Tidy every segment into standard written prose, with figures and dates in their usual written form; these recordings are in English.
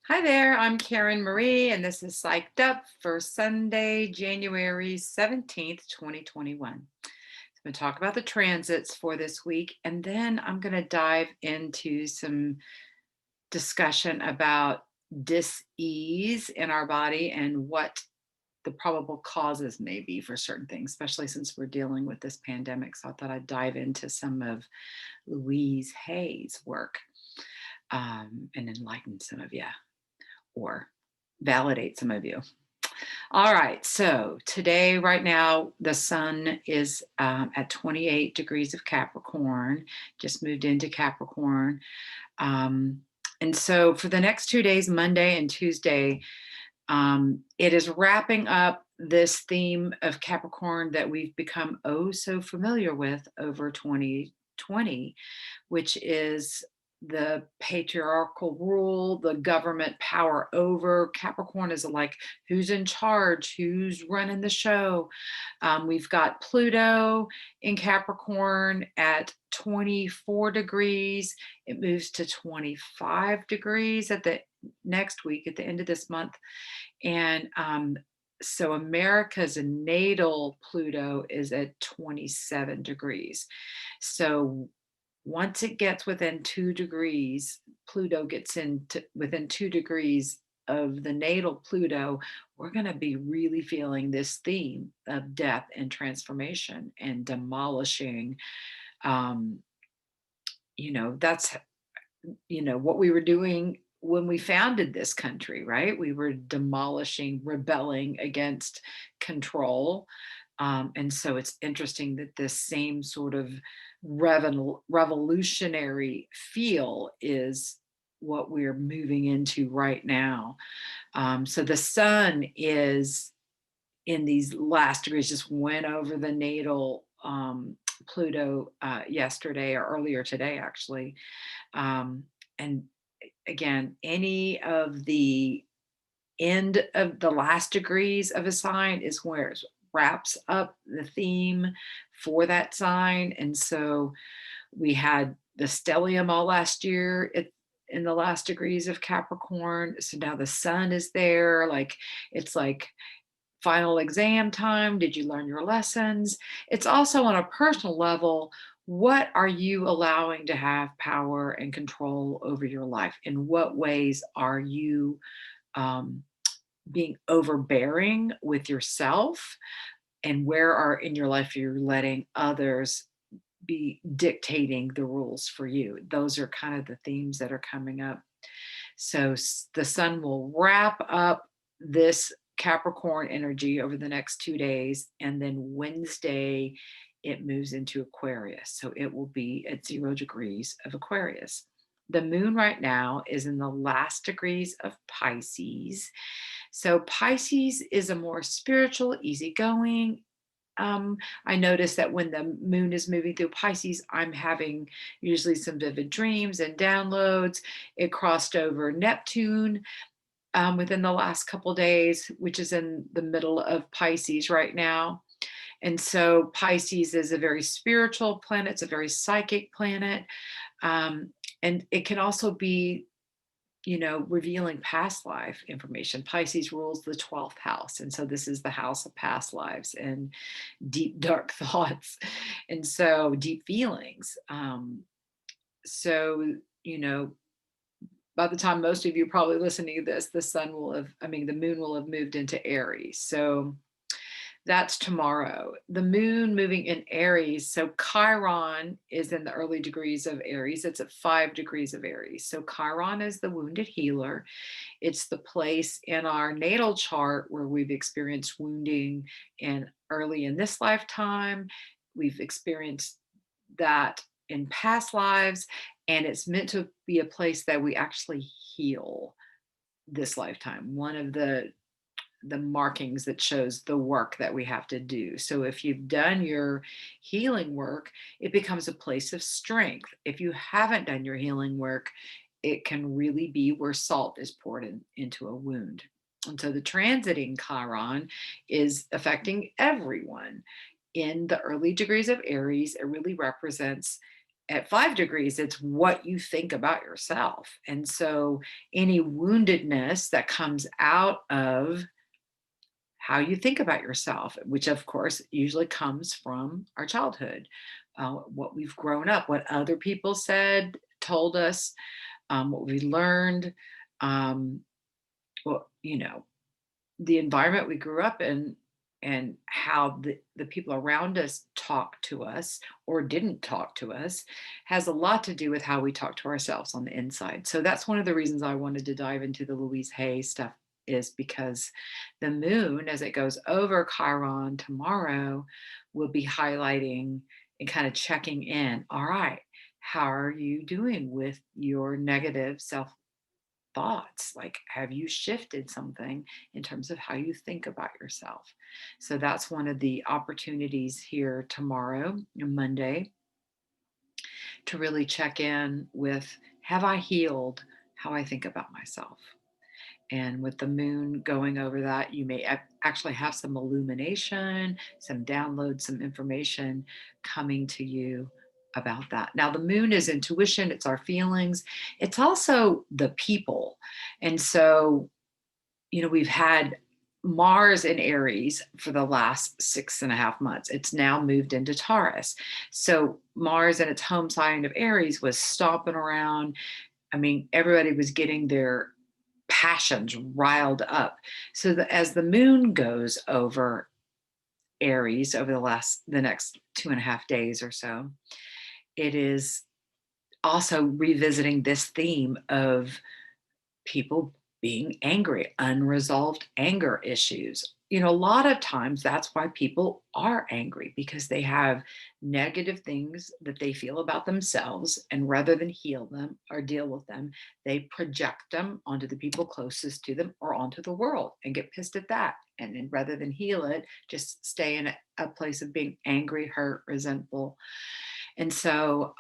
Hi there, I'm Karen Marie, and this is Psyched Up for Sunday, January 17th, 2021. I'm going to talk about the transits for this week, and then I'm going to dive into some discussion about dis-ease in our body and what the probable causes may be for certain things, especially since we're dealing with this pandemic. So I thought I'd dive into some of Louise Hay's work and enlighten some of you or validate some of you. All right, so today, right now, the sun is at 28 degrees of Capricorn, just moved into Capricorn. Um, and so for the next 2 days, Monday and Tuesday, it is wrapping up this theme of Capricorn that we've become oh so familiar with over 2020, which is the patriarchal rule, the government power over. Capricorn is like who's in charge, who's running the show. We've got Pluto in Capricorn at 24 degrees. It moves to 25 degrees at the next week, at the end of this month. And so America's natal Pluto is at 27 degrees. So once it gets within 2 degrees, Pluto gets into within 2 degrees of the natal Pluto, we're going to be really feeling this theme of death and transformation and demolishing. Um, that's what we were doing when we founded this country, right? We were demolishing, rebelling against control. And so it's interesting that this same sort of revolutionary feel is what we're moving into right now. So the sun is in these last degrees, just went over the natal Pluto yesterday or earlier today, actually. And again, any of the end of the last degrees of a sign is where it wraps up the theme for that sign. And so we had the stellium all last year in the last degrees of Capricorn. So now the sun is there. Like it's like final exam time. Did you learn your lessons? It's also on a personal level. What are you allowing to have power and control over your life? In what ways are you um, being overbearing with yourself? And where are in your life you're letting others be dictating the rules for you? Those are kind of the themes that are coming up. So the sun will wrap up this Capricorn energy over the next 2 days. And then Wednesday, it moves into Aquarius. So it will be at 0 degrees of Aquarius. The moon right now is in the last degrees of Pisces. So Pisces is a more spiritual, easygoing. I notice that when the moon is moving through Pisces, I'm having usually some vivid dreams and downloads. It crossed over Neptune within the last couple days, which is in the middle of Pisces right now. And so Pisces is a very spiritual planet. It's a very psychic planet. Um, and it can also be revealing past life information. Pisces rules the 12th house. And so this is the house of past lives and deep, dark thoughts. And so deep feelings. So, by the time most of you are probably listening to this, the moon will have moved into Aries. So that's tomorrow. The moon moving in Aries. So Chiron is in the early degrees of Aries. It's at 5 degrees of Aries. So Chiron is the wounded healer. It's the place in our natal chart where we've experienced wounding and early in this lifetime. We've experienced that in past lives, and it's meant to be a place that we actually heal this lifetime. One of the markings that shows the work that we have to do. So if you've done your healing work, it becomes a place of strength. If you haven't done your healing work, it can really be where salt is poured into a wound. And so the transiting Chiron is affecting everyone. In the early degrees of Aries, it really represents at 5 degrees, it's what you think about yourself. And so any woundedness that comes out of how you think about yourself, which of course usually comes from our childhood, what we've grown up, what other people said, told us, what we learned, um, well, the environment we grew up in, and how the people around us talk to us or didn't talk to us has a lot to do with how we talk to ourselves on the inside. So that's one of the reasons I wanted to dive into the Louise Hay stuff, is because the moon, as it goes over Chiron tomorrow, will be highlighting and kind of checking in. All right, how are you doing with your negative self thoughts? Like, have you shifted something in terms of how you think about yourself? So that's one of the opportunities here tomorrow, Monday, to really check in with, have I healed how I think about myself? And with the moon going over that, you may actually have some illumination, some download, some information coming to you about that. Now, the moon is intuition, it's our feelings, it's also the people. And so, we've had Mars in Aries for the last 6.5 months. It's now moved into Taurus. So, Mars in its home sign of Aries was stomping around. I mean, everybody was getting their passions riled up. So as the moon goes over Aries over the next 2.5 days or so, it is also revisiting this theme of people being angry, unresolved anger issues. A lot of times that's why people are angry, because they have negative things that they feel about themselves. And rather than heal them or deal with them, they project them onto the people closest to them or onto the world and get pissed at that. And then rather than heal it, just stay in a place of being angry, hurt, resentful. And so,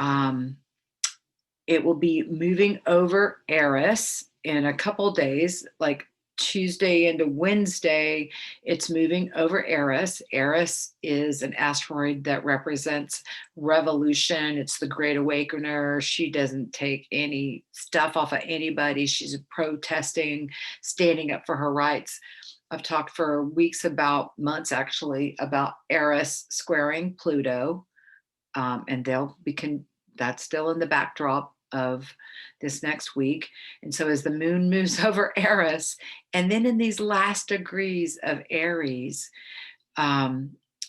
it will be moving over Eris in a couple days, like Tuesday into Wednesday. It's moving over Eris. Eris is an asteroid that represents revolution. It's the great awakener. She doesn't take any stuff off of anybody. She's protesting, standing up for her rights. I've talked for weeks, about months actually, about Eris squaring Pluto, and that's still in the backdrop of this next week. And so as the moon moves over Eris, and then in these last degrees of Aries,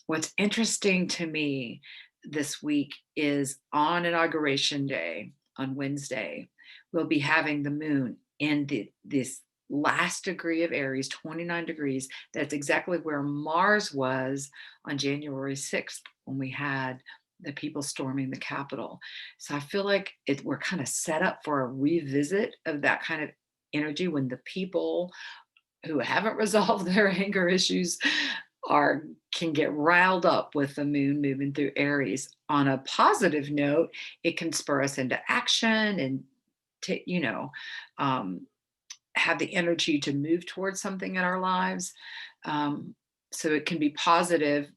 what's interesting to me this week is on Inauguration Day, on Wednesday, we'll be having the moon in this last degree of Aries, 29 degrees. That's exactly where Mars was on January 6th when we had the people storming the Capitol. So I feel like we're kind of set up for a revisit of that kind of energy, when the people who haven't resolved their anger issues can get riled up with the moon moving through Aries. On a positive note, it can spur us into action and to, have the energy to move towards something in our lives. So it can be positive.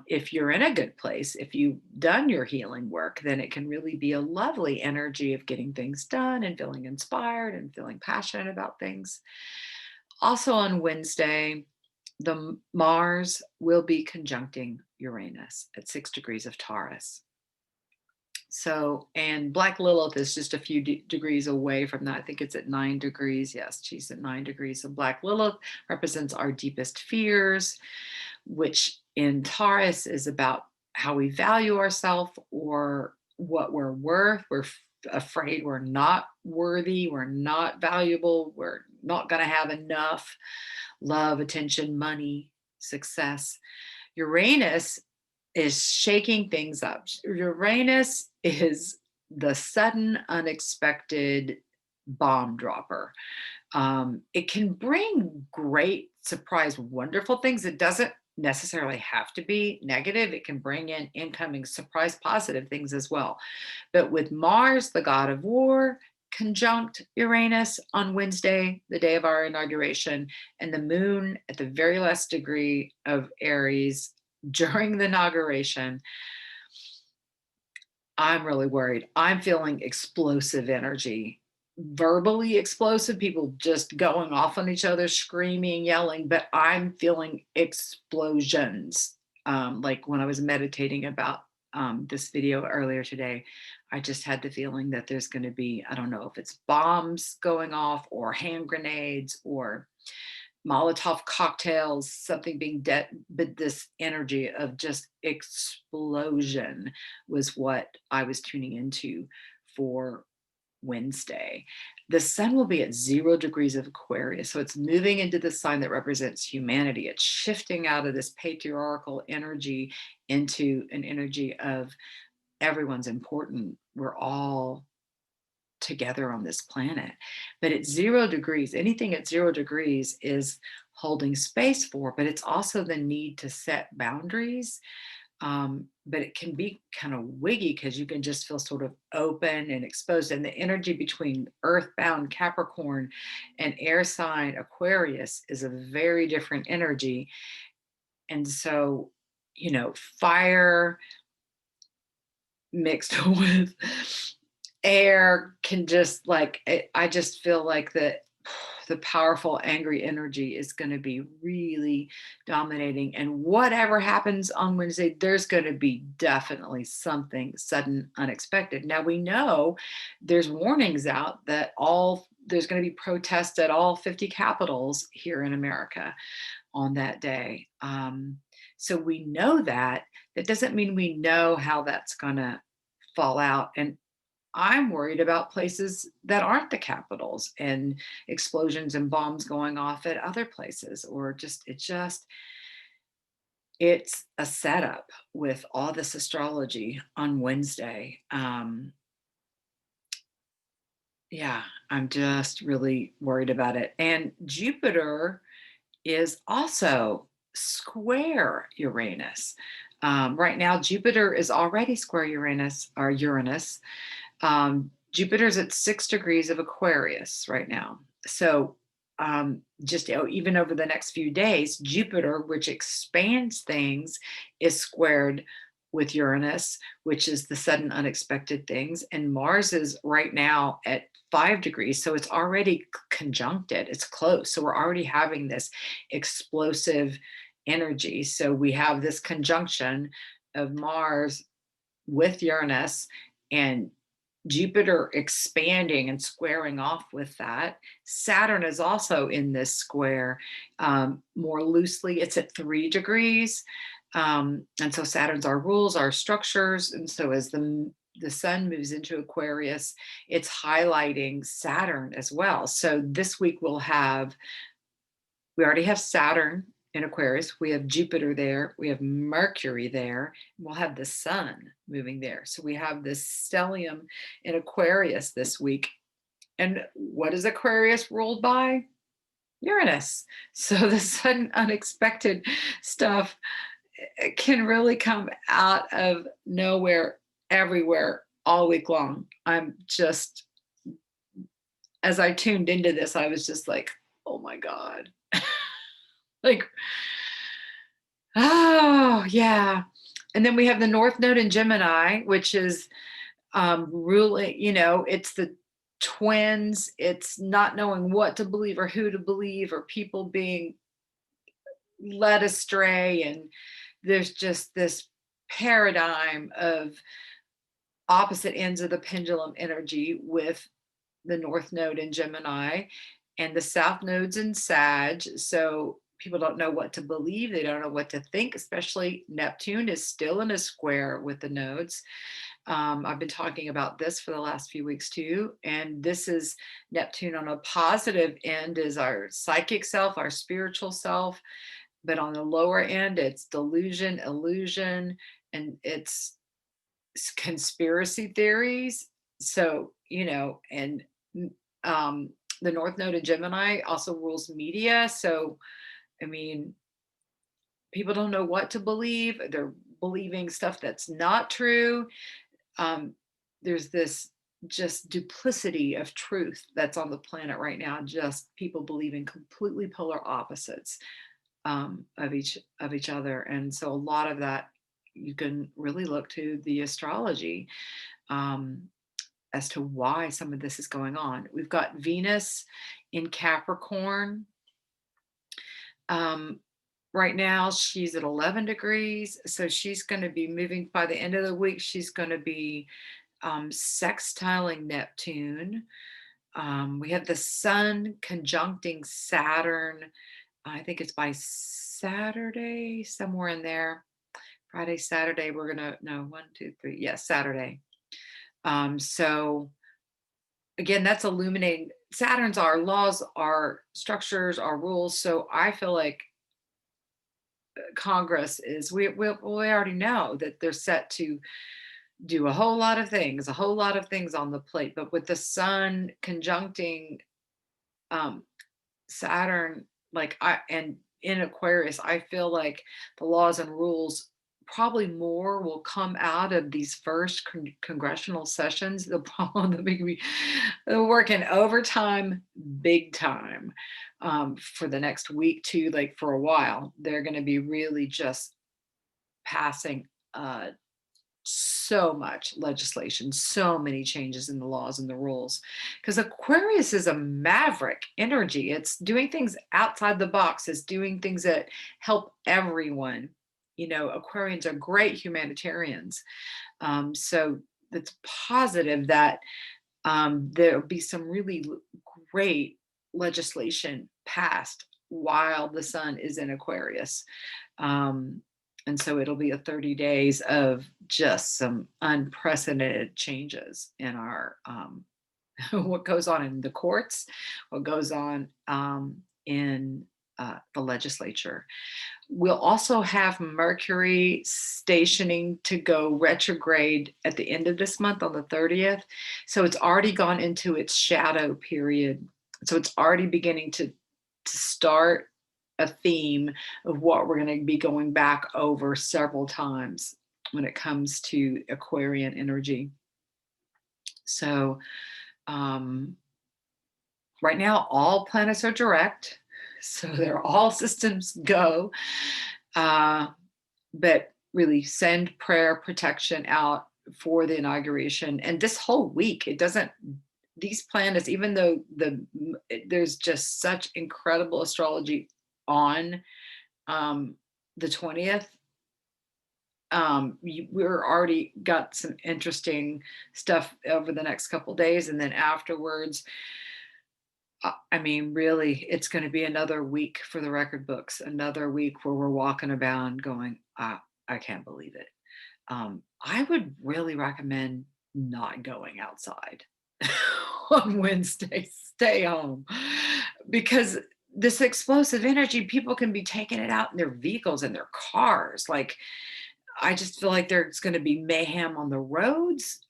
If you're in a good place, if you've done your healing work, then it can really be a lovely energy of getting things done and feeling inspired and feeling passionate about things. Also on Wednesday, the Mars will be conjuncting Uranus at 6 degrees of Taurus. So, and Black Lilith is just a few degrees away from that. I think it's at 9 degrees. Yes, she's at 9 degrees. So Black Lilith represents our deepest fears, which in Taurus is about how we value ourselves or what we're worth. We're afraid we're not worthy, we're not valuable, we're not going to have enough love, attention, money, success. Uranus is shaking things up. Uranus is the sudden, unexpected bomb dropper. It can bring great surprise, wonderful things. It doesn't necessarily have to be negative. It can bring in incoming surprise, positive things as well. But with Mars, the god of war, conjunct Uranus on Wednesday, the day of our inauguration, and the moon at the very last degree of Aries during the inauguration, I'm really worried. I'm feeling explosive energy, verbally explosive, people just going off on each other, screaming, yelling, but I'm feeling explosions. Like when I was meditating about this video earlier today, I just had the feeling that there's going to be, I don't know if it's bombs going off or hand grenades or Molotov cocktails, something being but this energy of just explosion was what I was tuning into for Wednesday. The sun will be at 0 degrees of Aquarius. So it's moving into the sign that represents humanity. It's shifting out of this patriarchal energy into an energy of everyone's important. We're all together on this planet. But at 0 degrees, anything at 0 degrees is holding space for, but it's also the need to set boundaries. But it can be kind of wiggy because you can just feel sort of open and exposed. And the energy between earthbound Capricorn and air sign Aquarius is a very different energy. And so, fire mixed with air can just I just feel like the powerful angry energy is going to be really dominating, and whatever happens on Wednesday, there's going to be definitely something sudden, unexpected. Now we know there's warnings out that all there's going to be protests at all 50 capitals here in America on that day. So we know that. That doesn't mean we know how that's going to fall out. And I'm worried about places that aren't the capitals and explosions and bombs going off at other places, or it's a setup with all this astrology on Wednesday. Yeah, I'm just really worried about it. And Jupiter is also square Uranus. Right now, Jupiter is already square Uranus. Jupiter's at 6 degrees of Aquarius right now. So just even over the next few days, Jupiter, which expands things, is squared with Uranus, which is the sudden unexpected things. And Mars is right now at 5 degrees. So it's already conjuncted, it's close. So we're already having this explosive energy. So we have this conjunction of Mars with Uranus and Jupiter expanding and squaring off with that. Saturn is also in this square more loosely. It's at 3 degrees. And so Saturn's our rules, our structures. And so as the sun moves into Aquarius, it's highlighting Saturn as well. So this week we already have Saturn in Aquarius, we have Jupiter there, we have Mercury there, and we'll have the sun moving there. So we have this stellium in Aquarius this week. And what is Aquarius ruled by? Uranus. So the sudden unexpected stuff can really come out of nowhere, everywhere, all week long. I'm just, as I tuned into this, I was just like, oh my God. Like, oh, yeah. And then we have the North Node in Gemini, which is really, it's the twins. It's not knowing what to believe or who to believe, or people being led astray. And there's just this paradigm of opposite ends of the pendulum energy with the North Node in Gemini and the South Node's in Sag. So people don't know what to believe. They don't know what to think, especially Neptune is still in a square with the nodes. I've been talking about this for the last few weeks too. And this is Neptune on a positive end is our psychic self, our spiritual self. But on the lower end, it's delusion, illusion, and it's conspiracy theories. So, and um, the North Node in Gemini also rules media. So, I mean, people don't know what to believe. They're believing stuff that's not true. There's this just duplicity of truth that's on the planet right now. Just people believing completely polar opposites of each other, and so a lot of that you can really look to the astrology um, as to why some of this is going on. We've got Venus in Capricorn. Um, right now, she's at 11 degrees. So she's going to be moving by the end of the week. She's going to be sextiling Neptune. We have the sun conjuncting Saturn. I think it's by Saturday, somewhere in there. Friday, Saturday, we're gonna no 1, 2, 3. Yes, Saturday. So again, that's illuminating. Saturn's our laws, our structures, our rules. So I feel like Congress is we already know that they're set to do a whole lot of things on the plate. But with the sun conjuncting um, Saturn, like I and in Aquarius, I feel like the laws and rules probably more will come out of these first congressional sessions. They'll probably be they're working overtime, big time, for the next week, two, like for a while. They're going to be really just passing so much legislation, so many changes in the laws and the rules. Because Aquarius is a maverick energy. It's doing things outside the box, it's doing things that help everyone. You know, Aquarians are great humanitarians. So it's positive that there'll be some really great legislation passed while the sun is in Aquarius. Um, and so it'll be a 30 days of just some unprecedented changes in our what goes on in the courts, what goes on in the legislature. We'll also have Mercury stationing to go retrograde at the end of this month on the 30th. So it's already gone into its shadow period. So it's already beginning to start a theme of what we're going to be going back over several times when it comes to Aquarian energy. So right now, all planets are direct. So they're all systems go. But really send prayer protection out for the inauguration. And this whole week, it doesn't, these planets, even though there's just such incredible astrology on the 20th, we're already got some interesting stuff over the next couple days. And then afterwards, I mean, really, it's going to be another week for the record books, another week where we're walking about going, I can't believe it. I would really recommend not going outside on Wednesday. Stay home because this explosive energy, people can be taking it out in their vehicles and their cars. Like, I just feel like there's going to be mayhem on the roads.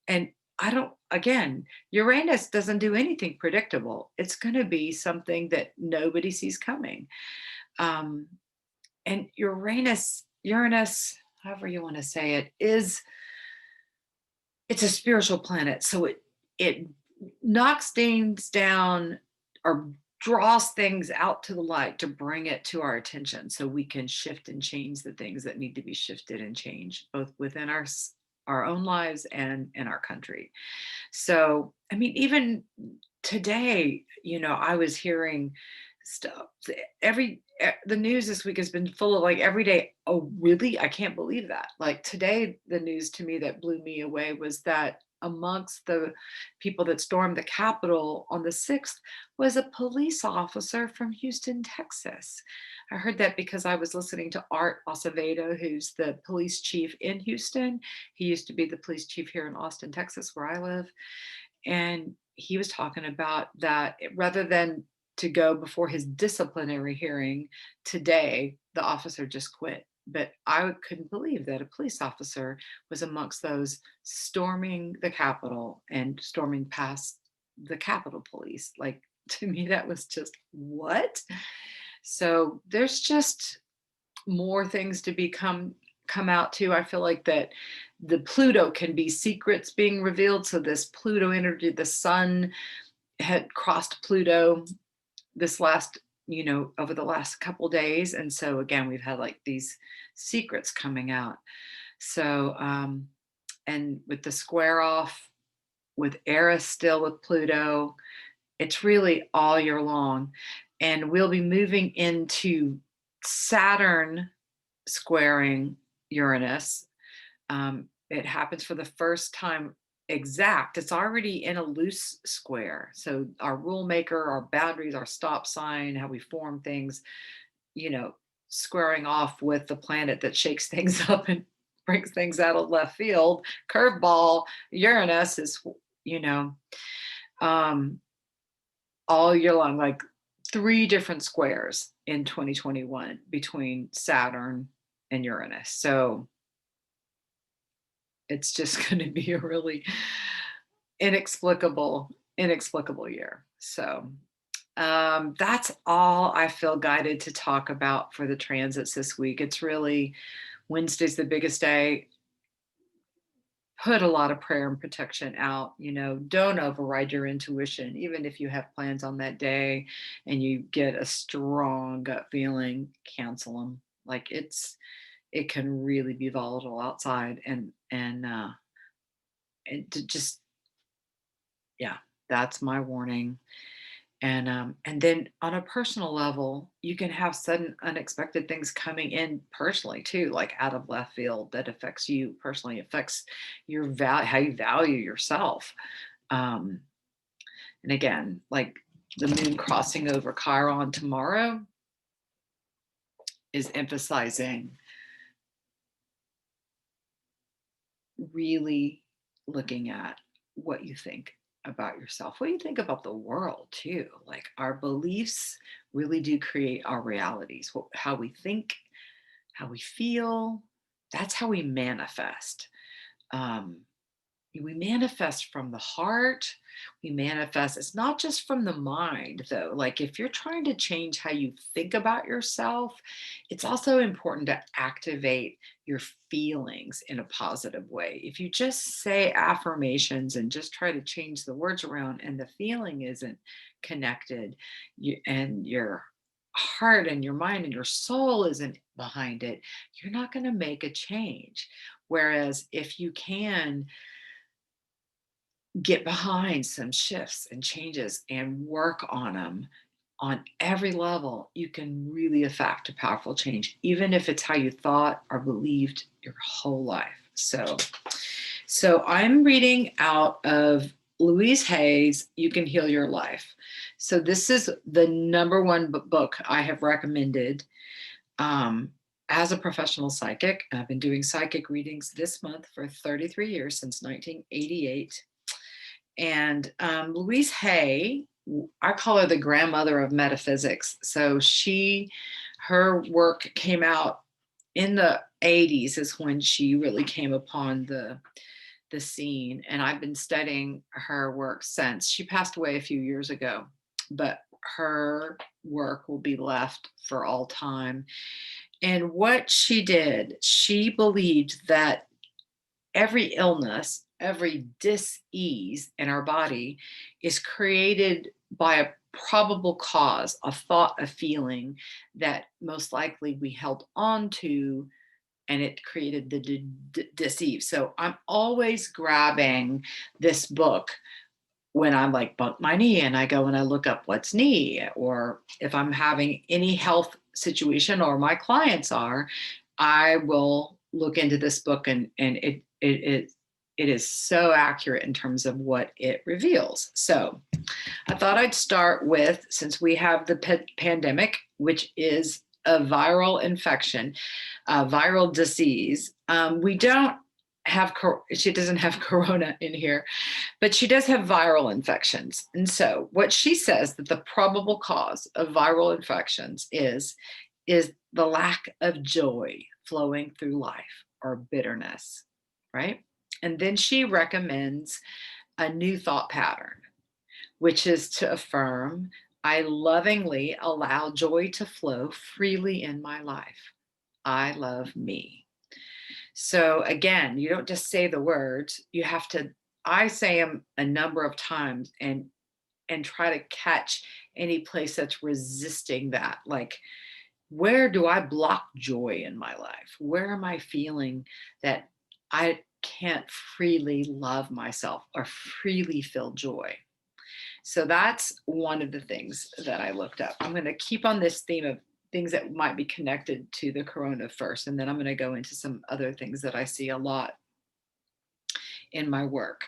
And I don't, again, Uranus doesn't do anything predictable. It's going to be something that nobody sees coming. And Uranus, however you want to say it, it's a spiritual planet. So it knocks things down or draws things out to the light to bring it to our attention so we can shift and change the things that need to be shifted and changed, both within our own lives and in our country. So, I mean, even today, you know, I was hearing stuff. The news this week has been full of like every day. Oh, really? I can't believe that. Like today, the news to me that blew me away was that amongst the people that stormed the Capitol on the 6th was a police officer from Houston, Texas. I heard that because I was listening to Art Acevedo, who's the police chief in Houston. He used to be the police chief here in Austin, Texas, where I live. And he was talking about that rather than to go before his disciplinary hearing today, the officer just quit. But I couldn't believe that a police officer was amongst those storming the Capitol and storming past the Capitol Police. Like, to me, that was just what? So there's just more things to come out to. I feel like that the Pluto can be secrets being revealed. So this Pluto energy, the sun had crossed Pluto this last over the last couple days. And so again, we've had like these secrets coming out. So, and with the square off with Eris still with Pluto, it's really all year long. And we'll be moving into Saturn squaring Uranus. It happens for the first time exact. It's already in a loose square. So our rule maker, our boundaries, our stop sign, how we form things, squaring off with the planet that shakes things up and brings things out of left field. Curveball, Uranus is, you know, um, all year long, like 3 different squares in 2021 between Saturn and Uranus. So it's just going to be a really inexplicable year. So that's all I feel guided to talk about for the transits this week. It's really Wednesday's the biggest day. Put a lot of prayer and protection out. Don't override your intuition, even if you have plans on that day and you get a strong gut feeling, cancel them. Like it can really be volatile outside, and to just, yeah, that's my warning. And then on a personal level, you can have sudden unexpected things coming in personally too, like out of left field, that affects you personally, affects your value, how you value yourself. And again, like the moon crossing over Chiron tomorrow is emphasizing really looking at what you think about yourself, what you think about the world too. Like our beliefs really do create our realities. How we think, how we feel, that's how we manifest. Um, we manifest from the heart. We manifest, it's not just from the mind though. Like if you're trying to change how you think about yourself, it's also important to activate your feelings in a positive way. If you just say affirmations and just try to change the words around and the feeling isn't connected, and your heart and your mind and your soul isn't behind it, you're not going to make a change. Whereas if you can get behind some shifts and changes and work on them on every level, you can really affect a powerful change, even if it's how you thought or believed your whole life. So I'm reading out of Louise Hay's You Can Heal Your Life. So this is the number one book I have recommended as a professional psychic. I've been doing psychic readings this month for 33 years, since 1988. And Louise Hay, I call her the grandmother of metaphysics. So her work came out in the 80s is when she really came upon the scene. And I've been studying her work since. She passed away a few years ago, but her work will be left for all time. And what she did, she believed that every illness, every dis-ease in our body is created by a probable cause, a thought, a feeling that most likely we held on to, and it created the dis-ease. So I'm always grabbing this book when I'm like bump my knee and I go and I look up what's knee, or if I'm having any health situation, or my clients are, I will look into this book, and it is so accurate in terms of what it reveals. So I thought I'd start with, since we have the pandemic, which is a viral infection, viral disease. We don't have, she doesn't have corona in here, but she does have viral infections. And so what she says that the probable cause of viral infections is the lack of joy flowing through life, or bitterness, right? And then she recommends a new thought pattern, which is to affirm, I lovingly allow joy to flow freely in my life. I love me. So again, you don't just say the words, you have to, I say them a number of times and try to catch any place that's resisting that. Like, where do I block joy in my life? Where am I feeling that I can't freely love myself or freely feel joy? So that's one of the things that I looked up. I'm going to keep on this theme of things that might be connected to the corona first, and then I'm going to go into some other things that I see a lot in my work.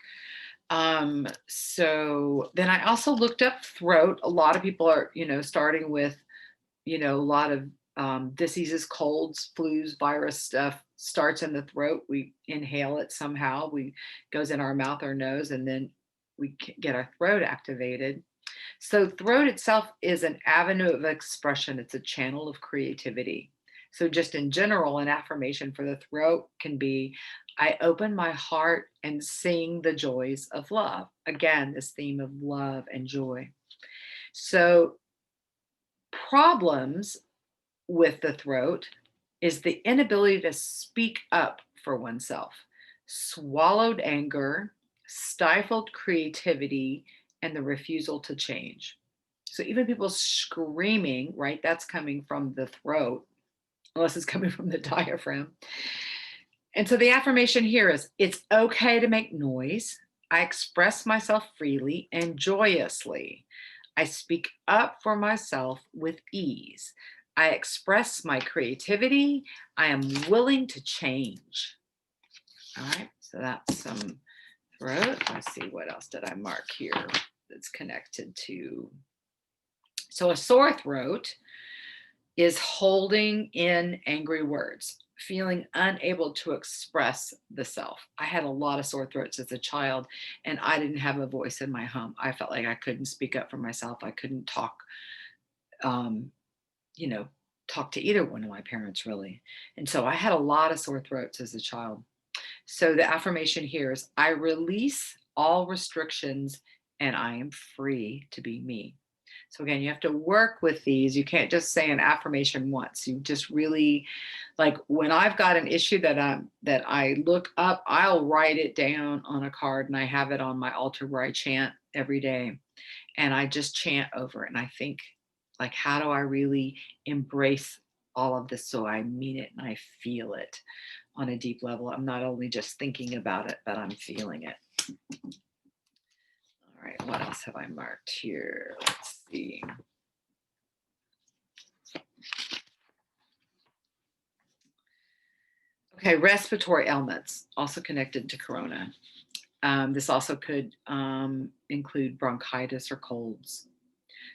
So then I also looked up throat. A lot of people are, starting with, a lot of diseases, colds, flus, virus stuff starts in the throat. We inhale it somehow. We goes in our mouth or nose, and then we get our throat activated. So throat itself is an avenue of expression. It's a channel of creativity. So just in general, an affirmation for the throat can be, I open my heart and sing the joys of love. Again, this theme of love and joy. So problems with the throat is the inability to speak up for oneself, swallowed anger, stifled creativity, and the refusal to change. So even people screaming, right, that's coming from the throat, unless it's coming from the diaphragm. And so the affirmation here is, it's okay to make noise. I express myself freely and joyously. I speak up for myself with ease. I express my creativity. I am willing to change. All right, so that's some throat. Let's see, what else did I mark here that's connected to? So a sore throat is holding in angry words, feeling unable to express the self. I had a lot of sore throats as a child, and I didn't have a voice in my home. I felt like I couldn't speak up for myself. I couldn't talk, um, talk to either one of my parents, really. And so I had a lot of sore throats as a child. So the affirmation here is, I release all restrictions and I am free to be me. So again, you have to work with these. You can't just say an affirmation once. You just really, like, when I've got an issue that I look up, I'll write it down on a card, and I have it on my altar where I chant every day. And I just chant over it. And I think, like, how do I really embrace all of this so I mean it and I feel it on a deep level? I'm not only just thinking about it, but I'm feeling it. All right, what else have I marked here? Let's see. Okay, respiratory ailments, also connected to corona. This also could include bronchitis or colds,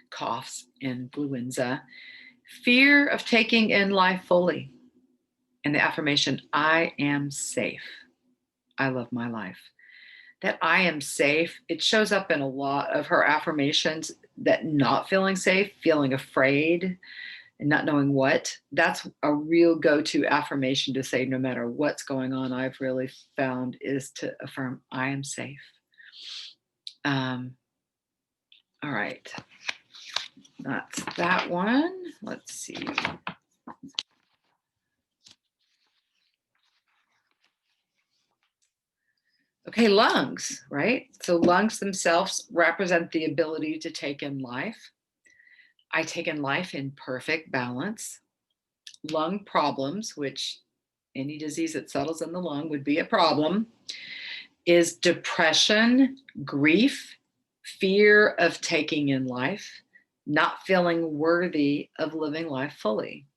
coughs, influenza. Fear of taking in life fully. And the affirmation, I am safe. I love my life. That I am safe, it shows up in a lot of her affirmations, that not feeling safe, feeling afraid, and not knowing what. That's a real go-to affirmation to say no matter what's going on. I've really found is to affirm, I am safe. All right. That's that one. Let's see. Okay, lungs, right? So lungs themselves represent the ability to take in life. I take in life in perfect balance. Lung problems, which any disease that settles in the lung would be a problem, is depression, grief, fear of taking in life, not feeling worthy of living life fully.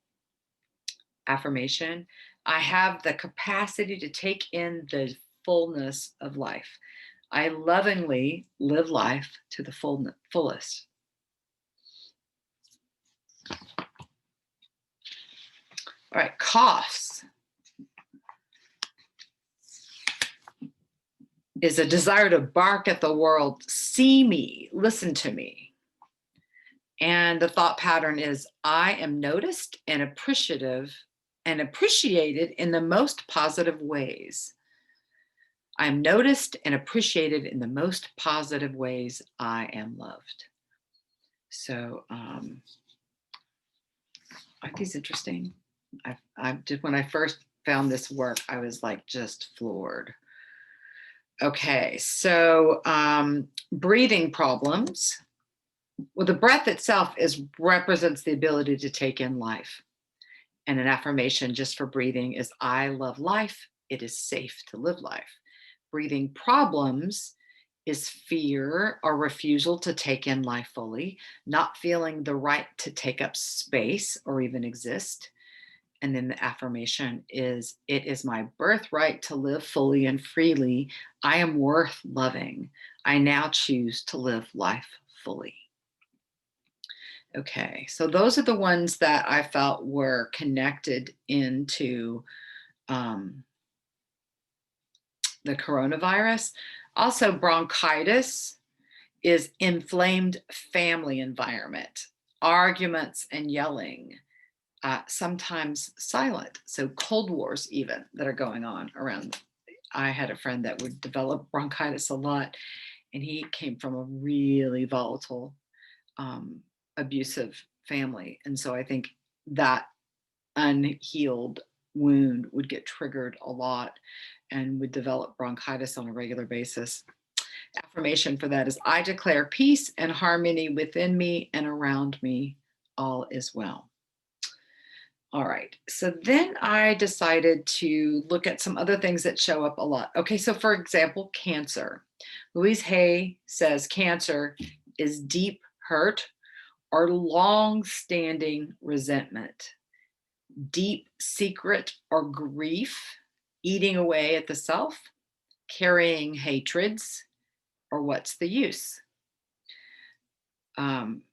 Affirmation, I have the capacity to take in the fullness of life. I lovingly live life to the fullest. All right, coughs is a desire to bark at the world, see me, listen to me. And the thought pattern is, I am noticed and appreciative and appreciated in the most positive ways. I'm noticed and appreciated in the most positive ways. I am loved. So, aren't these interesting? I just, when I first found this work, I was like just floored. Okay, so breathing problems Well, the breath itself represents the ability to take in life. And an affirmation just for breathing is I love life. It is safe to live life. Breathing problems is fear or refusal to take in life fully, not feeling the right to take up space or even exist. And then the affirmation is it is my birthright to live fully and freely. I am worth loving. I now choose to live life fully. Okay, so those are the ones that I felt were connected into um, the coronavirus. Also, bronchitis is inflamed family environment, arguments and yelling, sometimes silent. So, cold wars, even that are going on around. I had a friend that would develop bronchitis a lot, and he came from a really volatile, um, abusive family. And so I think that unhealed wound would get triggered a lot and would develop bronchitis on a regular basis. Affirmation for that is I declare peace and harmony within me and around me. All is well. All right. So then I decided to look at some other things that show up a lot. Okay. So, for example, cancer. Louise Hay says cancer is deep hurt or long standing resentment, deep secret or grief, eating away at the self, carrying hatreds, or what's the use? Um,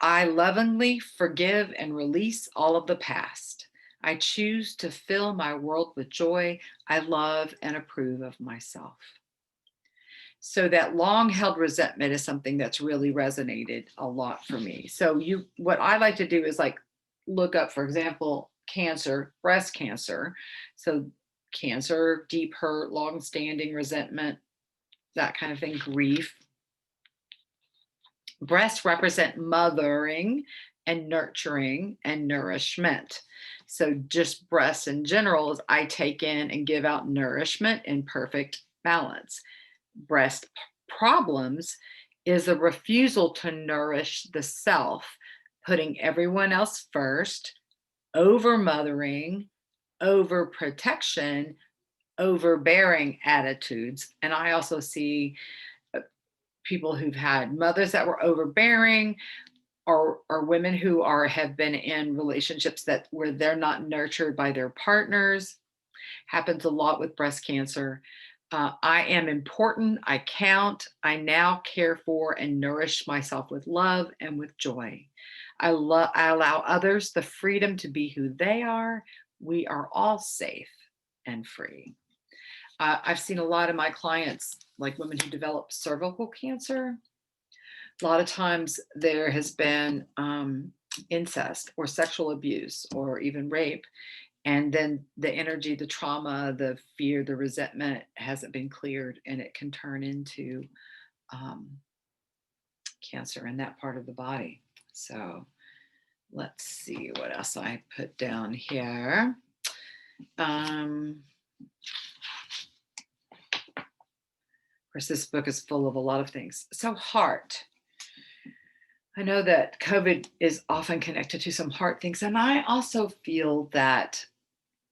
I lovingly forgive and release all of the past. I choose to fill my world with joy. I love and approve of myself. So that long held resentment is something that's really resonated a lot for me. So what I like to do is like look up, for example, cancer, breast cancer. So cancer, deep hurt, long standing resentment, that kind of thing, grief. Breasts represent mothering and nurturing and nourishment. So just breasts in general is I take in and give out nourishment in perfect balance. Breast problems is a refusal to nourish the self, putting everyone else first, over mothering, over protection, overbearing attitudes. And I also see people who've had mothers that were overbearing, or women who have been in relationships where they're not nurtured by their partners. Happens a lot with breast cancer. I am important. I count. I now care for and nourish myself with love and with joy. I allow others the freedom to be who they are. We are all safe and free. I've seen a lot of my clients, like women who develop cervical cancer. A lot of times there has been incest or sexual abuse or even rape. And then the energy, the trauma, the fear, the resentment hasn't been cleared, and it can turn into um, cancer in that part of the body. So let's see what else I put down here. Of course, this book is full of a lot of things. So, heart. I know that COVID is often connected to some heart things. And I also feel that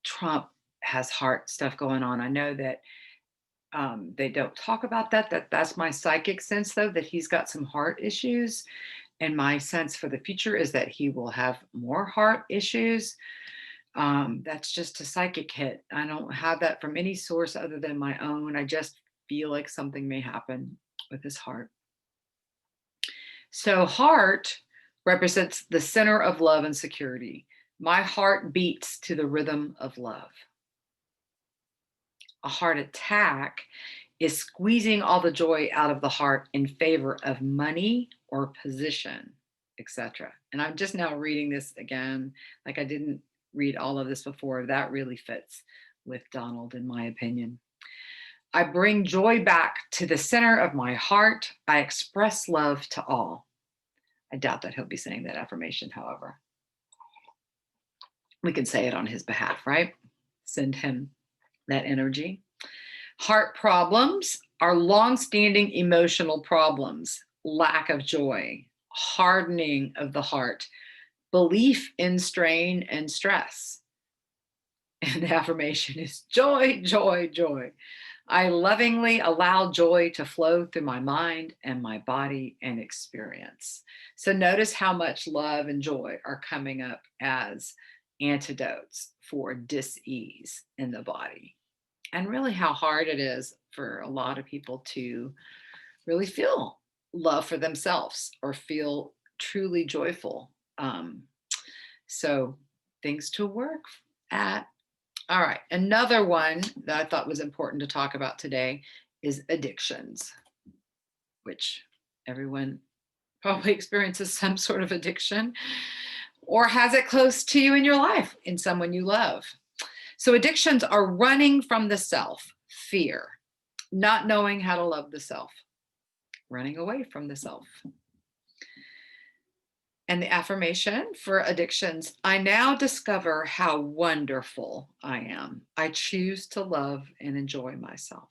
Trump has heart stuff going on. I know that they don't talk about that's my psychic sense, though, that he's got some heart issues. And my sense for the future is that he will have more heart issues. That's just a psychic hit. I don't have that from any source other than my own. I just feel like something may happen with his heart. So, heart represents the center of love and security. My heart beats to the rhythm of love. A heart attack is squeezing all the joy out of the heart in favor of money or position, etc. And I'm just now reading this again, like I didn't read all of this before. That really fits with Donald, in my opinion. I bring joy back to the center of my heart. I express love to all. I doubt that he'll be saying that affirmation, however. We can say it on his behalf, right? Send him that energy. Heart problems are long-standing emotional problems, lack of joy. hardening of the heart, belief in strain and stress. And the affirmation is joy, joy, joy. I lovingly allow joy to flow through my mind and my body and experience. So notice how much love and joy are coming up as antidotes for dis-ease in the body. And really how hard it is for a lot of people to really feel love for themselves or feel truly joyful. So things to work at. All right, another one that I thought was important to talk about today is addictions, which everyone probably experiences some sort of addiction or has it close to you in your life, in someone you love. So addictions are running from the self, fear, not knowing how to love the self, running away from the self. And the affirmation for addictions, I now discover how wonderful I am. I choose to love and enjoy myself.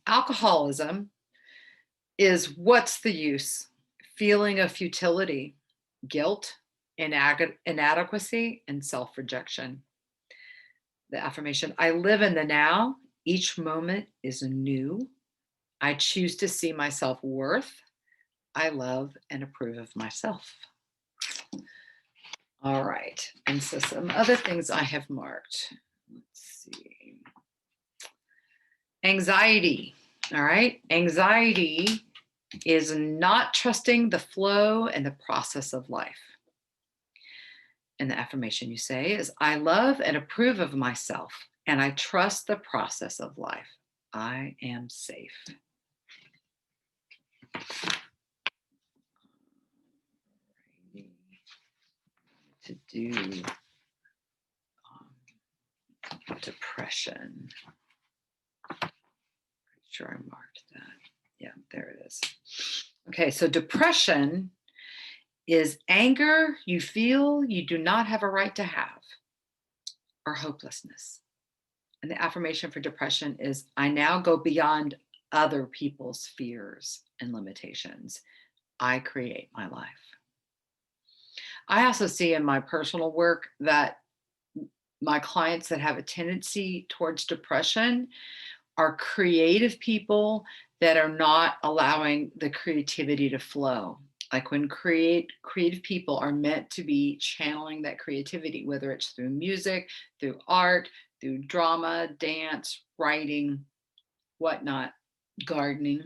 Alcoholism is what's the use? Feeling of futility, guilt, inadequacy, and self-rejection. The affirmation, I live in the now. Each moment is new. I choose to see myself worth. I love and approve of myself. All right. And so some other things I have marked. Let's see. Anxiety. All right. Anxiety is not trusting the flow and the process of life. And the affirmation you say is, I love and approve of myself, and I trust the process of life. I am safe. To do depression. Pretty sure I marked that. Yeah, there it is. Okay, so depression is anger you feel you do not have a right to have, or hopelessness. And the affirmation for depression is, I now go beyond other people's fears and limitations. I create my life. I also see in my personal work that my clients that have a tendency towards depression are creative people that are not allowing the creativity to flow. Like when creative people are meant to be channeling that creativity, whether it's through music, through art, through drama, dance, writing, whatnot, gardening,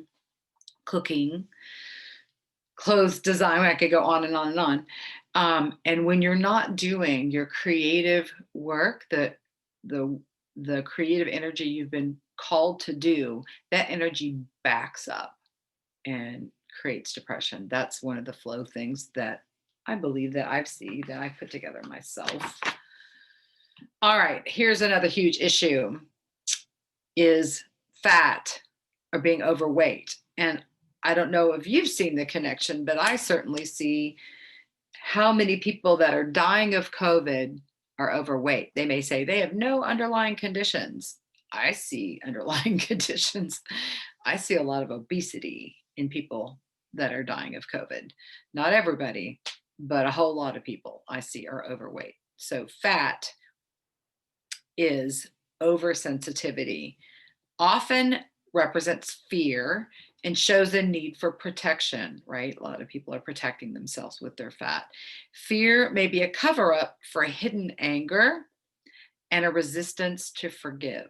cooking, clothes design. I could go on and on and on. And when you're not doing your creative work, the creative energy you've been called to do, that energy backs up and creates depression. That's one of the flow things that I believe that I've seen, that I put together myself. All right, here's another huge issue is fat or being overweight. And I don't know if you've seen the connection, but I certainly see how many people that are dying of COVID are overweight. They may say they have no underlying conditions. I see underlying conditions. I see a lot of obesity in people that are dying of COVID. Not everybody, but a whole lot of people I see are overweight. So fat is oversensitivity, often represents fear and shows a need for protection, right? A lot of people are protecting themselves with their fat. Fear may be a cover up for a hidden anger and a resistance to forgive.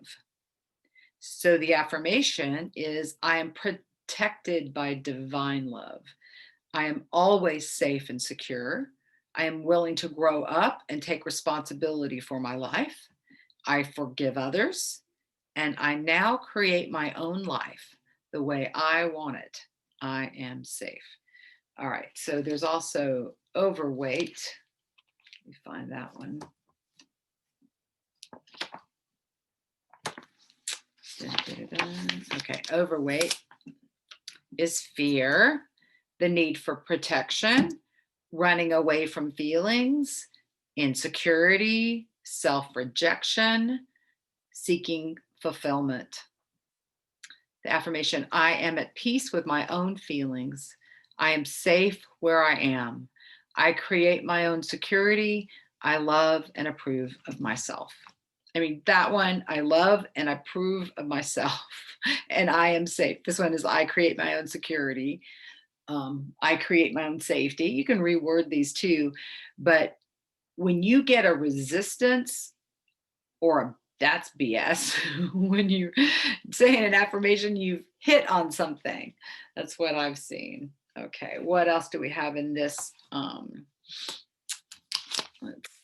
So the affirmation is, I am protected by divine love. I am always safe and secure. I am willing to grow up and take responsibility for my life. I forgive others, and I now create my own life the way I want it. I am safe. All right, so there's also overweight. Let me find that one. Okay, overweight is fear, the need for protection, running away from feelings, insecurity, self-rejection, seeking fulfillment. The affirmation, I am at peace with my own feelings. I am safe where I am. I create my own security. I love and approve of myself. I mean, that one, I love and approve of myself, and I am safe. This one is I create my own security. I create my own safety. You can reword these too, but when you get a resistance or a that's BS, when you say an affirmation, you've hit on something. That's what I've seen. Okay, what else do we have in this? Let's see.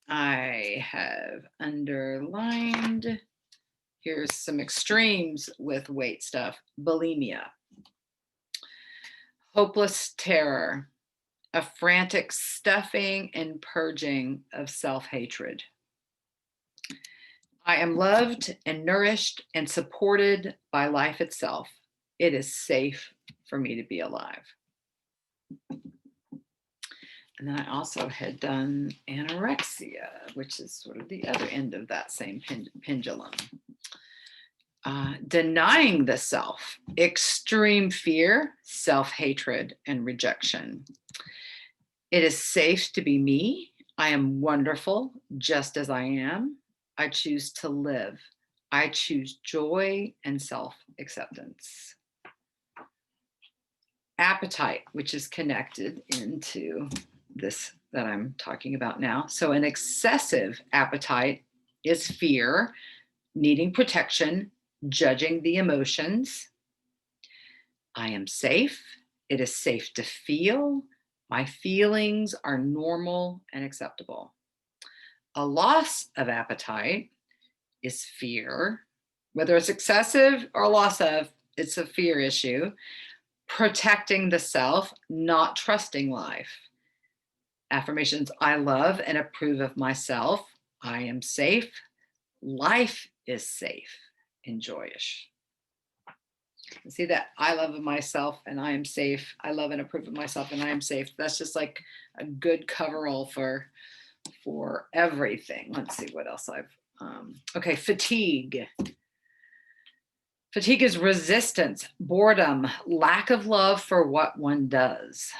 I have underlined, here's some extremes with weight stuff. Bulimia, hopeless terror, a frantic stuffing and purging of self-hatred. I am loved and nourished and supported by life itself. It is safe for me to be alive. And then I also had done anorexia, which is sort of the other end of that same pendulum. Denying the self, extreme fear, self-hatred, and rejection. It is safe to be me. I am wonderful just as I am. I choose to live. I choose joy and self-acceptance. Appetite, which is connected into this that I'm talking about now. So an excessive appetite is fear, needing protection, judging the emotions. I am safe. It is safe to feel. My feelings are normal and acceptable. A loss of appetite is fear, whether it's excessive or loss of, it's a fear issue. Protecting the self, not trusting life. Affirmations, I love and approve of myself. I am safe. Life is safe and joyous. See that I love myself and I am safe. I love and approve of myself and I am safe. That's just like a good coverall for everything. Let's see what else I've, okay, fatigue. Fatigue is resistance, boredom, lack of love for what one does.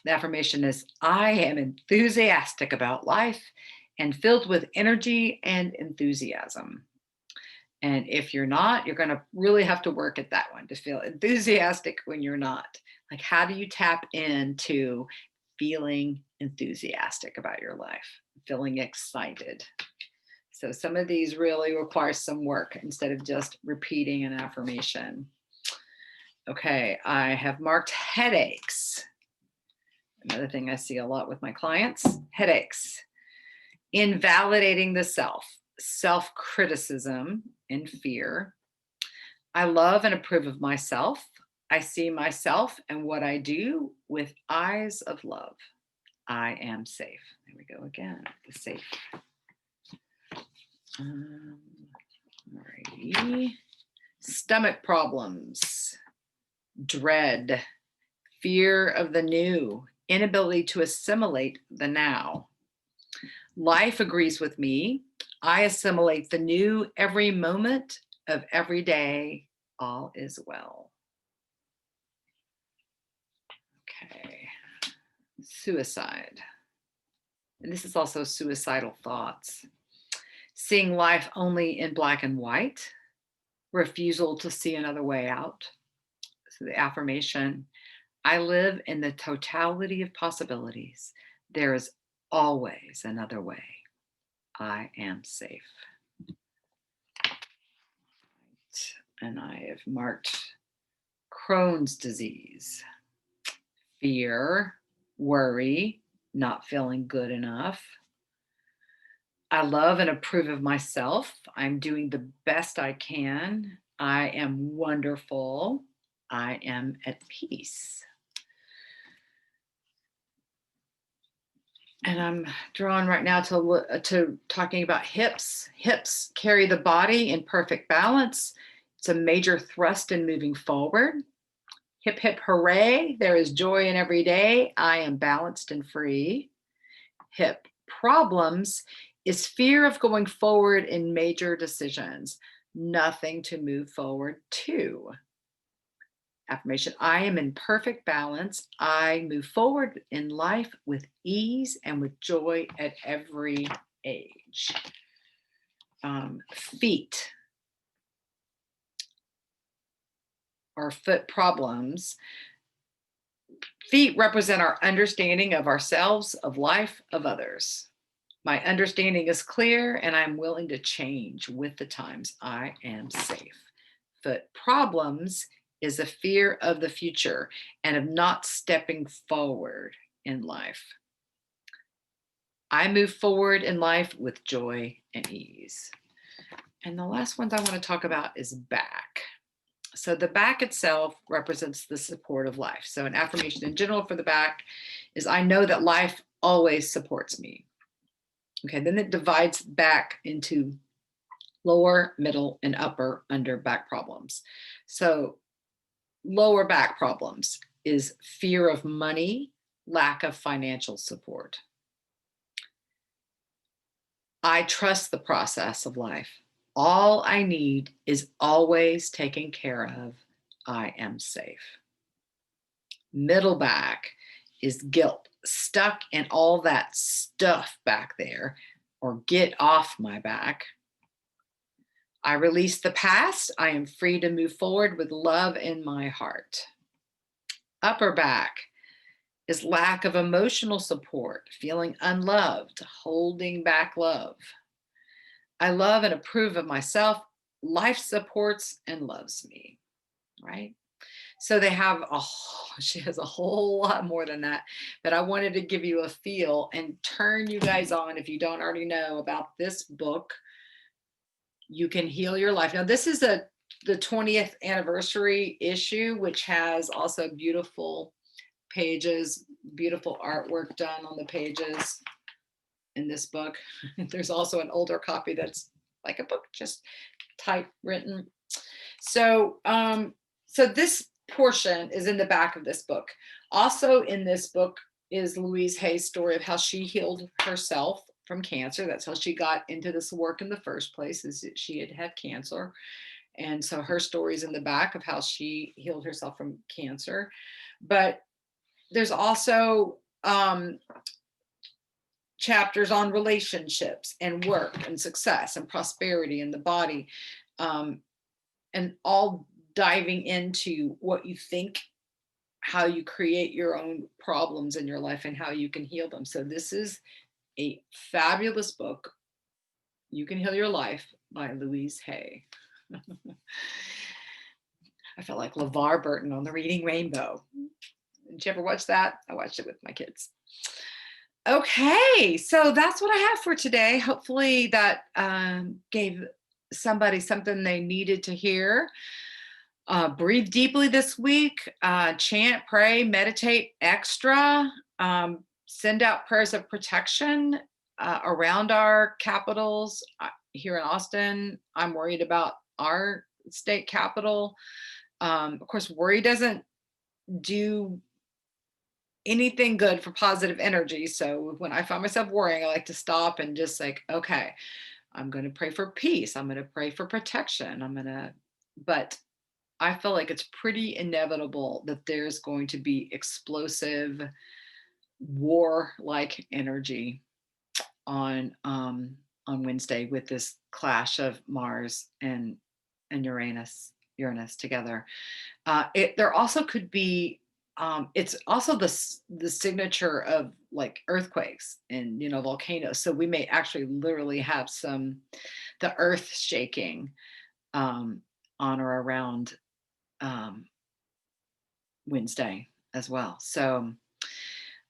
The affirmation is, I am enthusiastic about life and filled with energy and enthusiasm. And if you're not, you're going to really have to work at that one to feel enthusiastic when you're not. Like, how do you tap into feeling enthusiastic about your life, feeling excited? So some of these really require some work instead of just repeating an affirmation. Okay, I have marked headaches. Another thing I see a lot with my clients, headaches. Invalidating the self, self-criticism and fear. I love and approve of myself. I see myself and what I do with eyes of love. I am safe. There we go again, the safe. Alrighty. Stomach problems, dread, fear of the new, inability to assimilate the now. Life agrees with me. I assimilate the new every moment of every day. All is well. Okay. Suicide. And this is also suicidal thoughts. Seeing life only in black and white. Refusal to see another way out. So the affirmation, I live in the totality of possibilities. There is always another way. I am safe. And I have marked Crohn's disease, fear, worry, not feeling good enough. I love and approve of myself. I'm doing the best I can. I am wonderful. I am at peace. And I'm drawn right now to talking about hips. Hips carry the body in perfect balance. It's a major thrust in moving forward. Hip, hip, hooray. There is joy in every day. I am balanced and free. Hip problems is fear of going forward in major decisions. Nothing to move forward to. Affirmation: I am in perfect balance. I move forward in life with ease and with joy at every age. Feet or foot problems. Feet represent our understanding of ourselves, of life, of others. My understanding is clear and I'm willing to change with the times. I am safe. Foot problems is a fear of the future and of not stepping forward in life. I move forward in life with joy and ease. And the last ones I want to talk about is back. So the back itself represents the support of life. So an affirmation in general for the back is I know that life always supports me. Okay, then it divides back into lower, middle, and upper under back problems. So lower back problems is fear of money, lack of financial support. I trust the process of life. All I need is always taken care of. I am safe. Middle back is guilt, stuck in all that stuff back there, or get off my back. I release the past. I am free to move forward with love in my heart. Upper back is lack of emotional support, feeling unloved, holding back love. I love and approve of myself. Life supports and loves me, right? So they have she has a whole lot more than that, but I wanted to give you a feel and turn you guys on, if you don't already know about this book, You Can Heal Your Life. Now, this is the 20th anniversary issue, which has also beautiful pages, beautiful artwork done on the pages in this book. There's also an older copy that's like a book, just typewritten. So, so this portion is in the back of this book. Also in this book is Louise Hay's story of how she healed herself from cancer. That's how she got into this work in the first place, is that she had cancer. And so her story is in the back of how she healed herself from cancer. But there's also chapters on relationships and work and success and prosperity and the body, and all diving into what you think, how you create your own problems in your life and how you can heal them. So this is a fabulous book, You Can Heal Your Life by Louise Hay. I felt like LeVar Burton on The Reading Rainbow. Did you ever watch that? I watched it with my kids. Okay, so that's what I have for today. Hopefully that gave somebody something they needed to hear. Breathe deeply this week, chant, pray, meditate extra, send out prayers of protection around our capitals. Here in Austin, I'm worried about our state capital. Of course, worry doesn't do anything good for positive energy. So when I find myself worrying, I like to stop and just like, okay, I'm going to pray for peace. I'm going to pray for protection. But I feel like it's pretty inevitable that there's going to be explosive war-like energy on Wednesday with this clash of Mars and Uranus together. There also could be it's also the signature of like earthquakes and volcanoes. So we may actually literally have the earth shaking on or around Wednesday as well. So,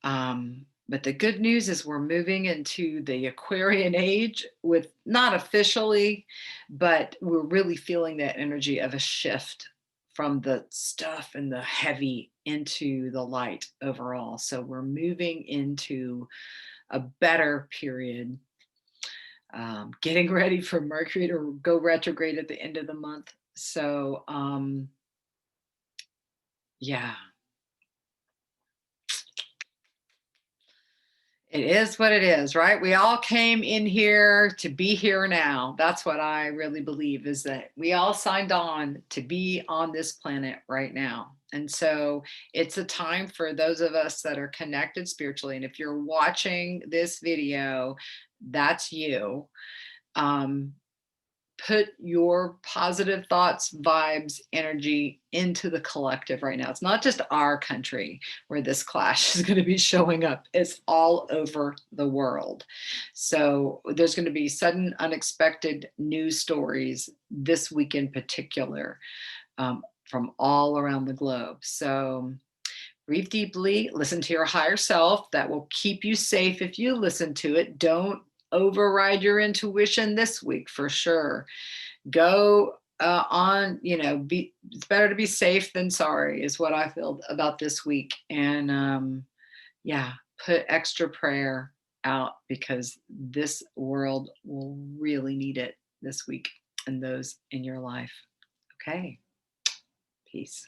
but the good news is we're moving into the Aquarian age, with not officially, but we're really feeling that energy of a shift from the stuff and the heavy into the light overall. So we're moving into a better period, getting ready for Mercury to go retrograde at the end of the month. So, yeah. It is what it is, right? We all came in here to be here now. That's what I really believe, is that we all signed on to be on this planet right now. And so it's a time for those of us that are connected spiritually. And if you're watching this video, that's you. Um, put your positive thoughts, vibes, energy into the collective right now. It's not just our country where this clash is going to be showing up, it's all over the world. So there's going to be sudden, unexpected news stories this week in particular, from all around the globe. So breathe deeply, listen to your higher self. That will keep you safe if you listen to it. Don't override your intuition this week for sure. Go on, be it's better to be safe than sorry is what I feel about this week. And yeah, put extra prayer out because this world will really need it this week and those in your life. Okay. Peace.